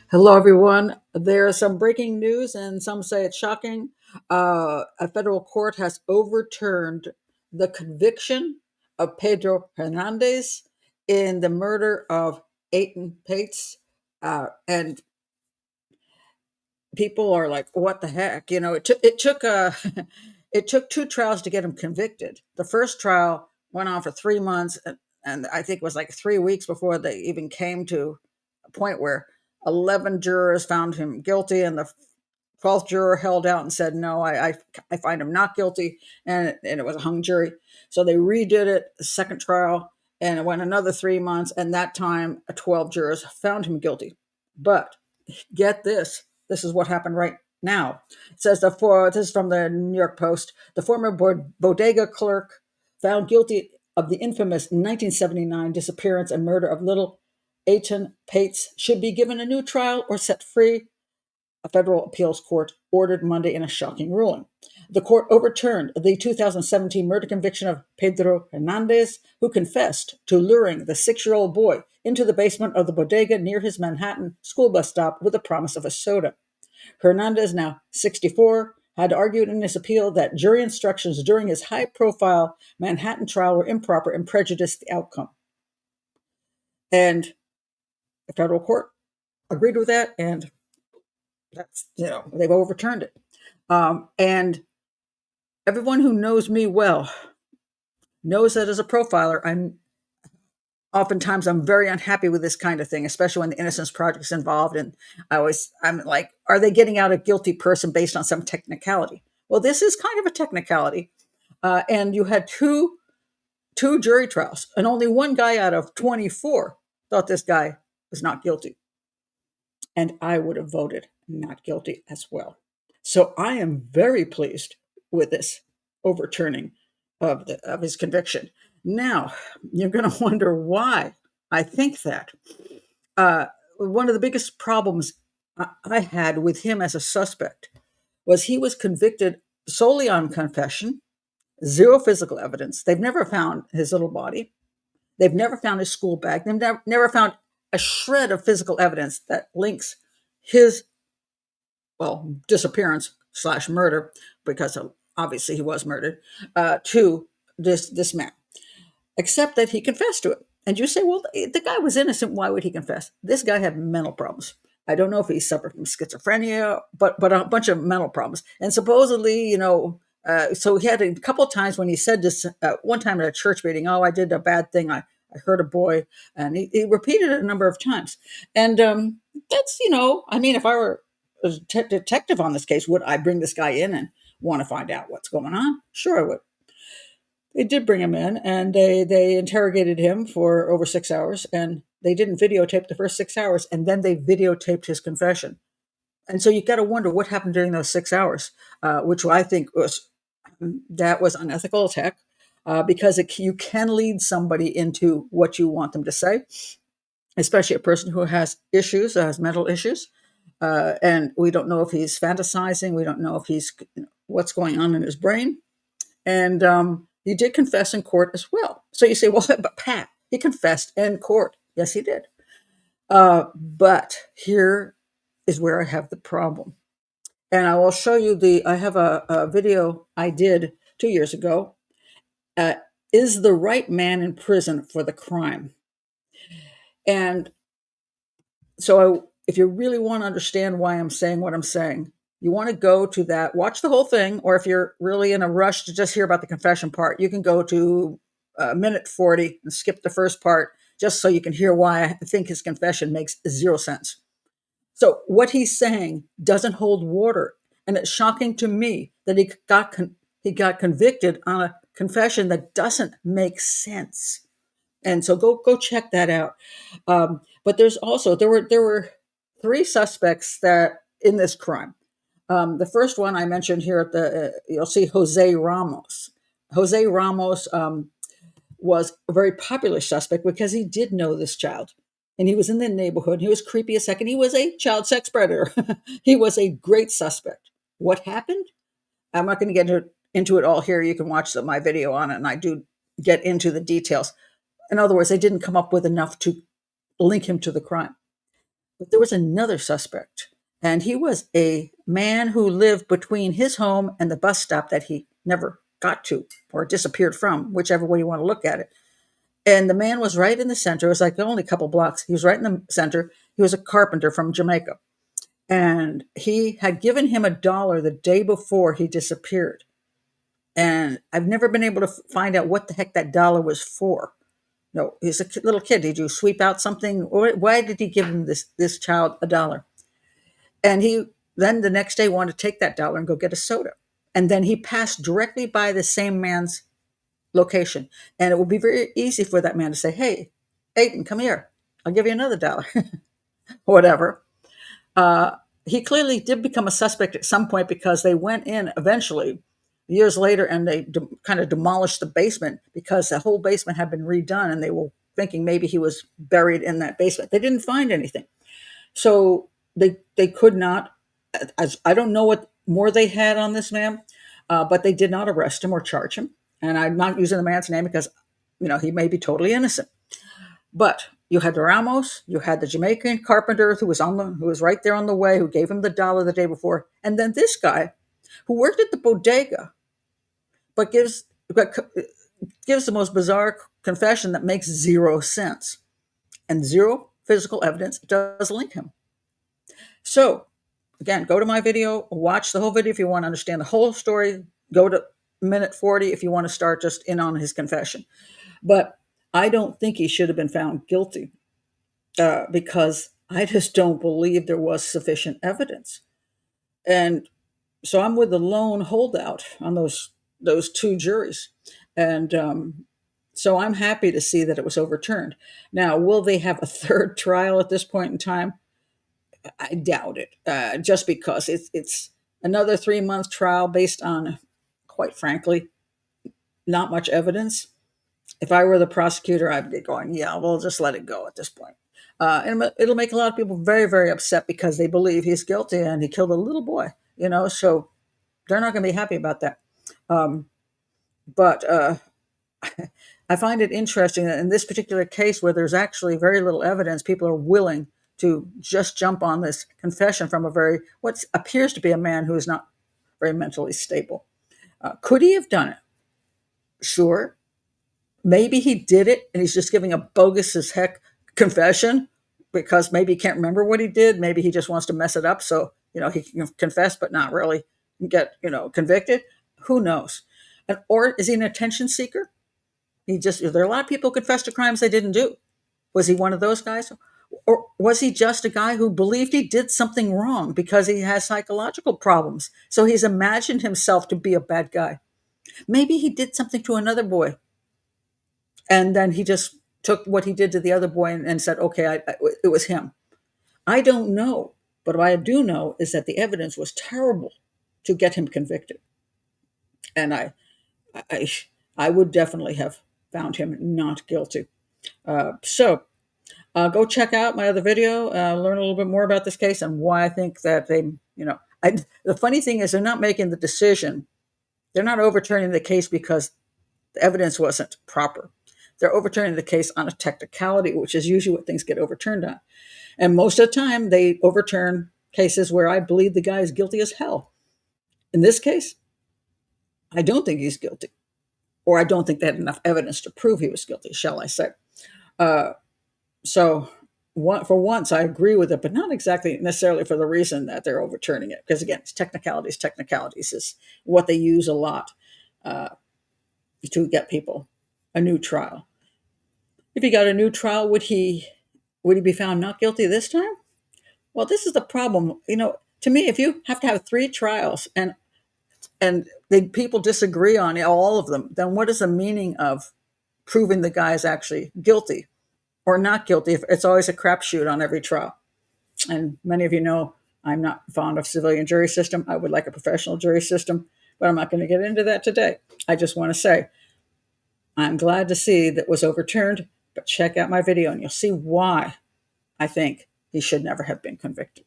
Hello, everyone. There's some breaking news, and some say it's shocking. A federal court has overturned the conviction of Pedro Hernandez in the murder of Etan Patz. And people are like, "What the heck?" It took two trials to get him convicted. The first trial went on for 3 months, and I think it was like 3 weeks before they even came to a point where 11 jurors found him guilty, and the 12th juror held out and said, "No, I find him not guilty," and it was a hung jury. So they redid it, the second trial, and it went another 3 months, and that time 12 jurors found him guilty. But get this. This is what happened right now. It says this is from the New York Post. The former bodega clerk found guilty of the infamous 1979 disappearance and murder of little Etan Patz should be given a new trial or set free, a federal appeals court ordered Monday in a shocking ruling. The court overturned the 2017 murder conviction of Pedro Hernandez, who confessed to luring the 6-year-old boy into the basement of the bodega near his Manhattan school bus stop with the promise of a soda. Hernandez, now 64, had argued in his appeal that jury instructions during his high profile Manhattan trial were improper and prejudiced the outcome. And the federal court agreed with that, and they've overturned it. And everyone who knows me well knows that as a profiler, I'm very unhappy with this kind of thing, especially when the Innocence Project is involved. And I'm like, are they getting out a guilty person based on some technicality? Well, this is kind of a technicality. And you had two jury trials, and only one guy out of 24 thought this guy was not guilty. And I would have voted not guilty as well. So I am very pleased with this overturning of his conviction. Now, you're going to wonder why I think that. One of the biggest problems I had with him as a suspect was he was convicted solely on confession, zero physical evidence. They've never found his little body. They've never found his school bag. They've never found a shred of physical evidence that links his, disappearance slash murder, because obviously he was murdered, to this man, except that he confessed to it. And you say, well, the guy was innocent. Why would he confess? This guy had mental problems. I don't know if he suffered from schizophrenia, but a bunch of mental problems. And supposedly, so he had a couple of times when he said this, one time at a church meeting, "Oh, I did a bad thing. I hurt a boy." And he repeated it a number of times. And that's, if I were a detective on this case, would I bring this guy in and want to find out what's going on? Sure, I would. They did bring him in, and they interrogated him for over 6 hours, and they didn't videotape the first 6 hours, and then they videotaped his confession. And so you got to wonder what happened during those 6 hours, which I think was unethical attack, because you can lead somebody into what you want them to say, especially a person who has issues, has mental issues, and we don't know if he's fantasizing, we don't know if he's what's going on in his brain, and he did confess in court as well. So you say, well, but Pat, he confessed in court. Yes, he did. But here is where I have the problem. And I will show you I have a video I did 2 years ago. Is the right man in prison for the crime? And so if you really want to understand why I'm saying what I'm saying, you want to go to that, watch the whole thing, or if you're really in a rush to just hear about the confession part, you can go to minute 40 and skip the first part, just so you can hear why I think his confession makes zero sense. So what he's saying doesn't hold water, and it's shocking to me that he got convicted on a confession that doesn't make sense. And so go check that out. But there were three suspects that in this crime. The first one I mentioned here you'll see Jose Ramos. Jose Ramos was a very popular suspect because he did know this child. And he was in the neighborhood. He was creepy as heck, and he was a child sex predator. He was a great suspect. What happened? I'm not going to get into it all here. You can watch my video on it, and I do get into the details. In other words, they didn't come up with enough to link him to the crime. But there was another suspect, and he was a man who lived between his home and the bus stop that he never got to or disappeared from, whichever way you want to look at it. And the man was right in the center. It was like only a couple blocks. He was right in the center. He was a carpenter from Jamaica. And he had given him $1 the day before he disappeared. And I've never been able to find out what the heck that dollar was for. No, he's a little kid. Did you sweep out something? Or why did he give him this child $1? And he then the next day wanted to take that dollar and go get a soda. And then he passed directly by the same man's location. And it would be very easy for that man to say, hey, Etan, come here. I'll give you another dollar. Whatever. He clearly did become a suspect at some point because they went in eventually years later and they kind of demolished the basement because the whole basement had been redone and they were thinking maybe he was buried in that basement. They didn't find anything. So they could not, I don't know what more they had on this man, but they did not arrest him or charge him. And I'm not using the man's name because, he may be totally innocent. But you had the Ramos, you had the Jamaican carpenter who was right there on the way, who gave him the dollar the day before, and then this guy who worked at the bodega, but gives the most bizarre confession that makes zero sense, and zero physical evidence does link him. So, again, go to my video, watch the whole video if you want to understand the whole story. Go to minute 40 if you want to start just in on his confession. But I don't think he should have been found guilty because I just don't believe there was sufficient evidence. And so I'm with the lone holdout on those two juries. And so I'm happy to see that it was overturned. Now, will they have a third trial at this point in time? I doubt it, just because it's another 3-month trial based on, quite frankly, not much evidence. If I were the prosecutor, I'd be going, yeah, we'll just let it go at this point. And it'll make a lot of people very, very upset because they believe he's guilty and he killed a little boy, so they're not going to be happy about that. But I find it interesting that in this particular case where there's actually very little evidence, people are willing to just jump on this confession from what appears to be a man who is not very mentally stable. Could he have done it? Sure. Maybe he did it and he's just giving a bogus as heck confession because maybe he can't remember what he did. Maybe he just wants to mess it up so, he can confess but not really get, convicted. Who knows? Or is he an attention seeker? There are a lot of people who confess to crimes they didn't do. Was he one of those guys? Or was he just a guy who believed he did something wrong because he has psychological problems? So he's imagined himself to be a bad guy. Maybe he did something to another boy. And then he just took what he did to the other boy and said, okay, it was him. I don't know. But what I do know is that the evidence was terrible to get him convicted. And I would definitely have found him not guilty. So go check out my other video, learn a little bit more about this case and why I think that the funny thing is they're not making the decision. They're not overturning the case because the evidence wasn't proper. They're overturning the case on a technicality, which is usually what things get overturned on. And most of the time, they overturn cases where I believe the guy is guilty as hell. In this case, I don't think he's guilty. Or I don't think they had enough evidence to prove he was guilty, shall I say. So for once, I agree with it, but not exactly necessarily for the reason that they're overturning it. Because again, it's technicalities. Technicalities is what they use a lot to get people a new trial. If he got a new trial, would he be found not guilty this time? Well, this is the problem. To me, if you have to have 3 trials and people disagree on all of them, then what is the meaning of proving the guy is actually guilty or not guilty if it's always a crapshoot on every trial? And many of you know I'm not fond of civilian jury system. I would like a professional jury system, but I'm not going to get into that today. I just want to say I'm glad to see that was overturned, but check out my video and you'll see why I think he should never have been convicted.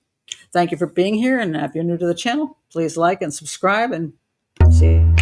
Thank you for being here, and if you're new to the channel, please like and subscribe, and see you.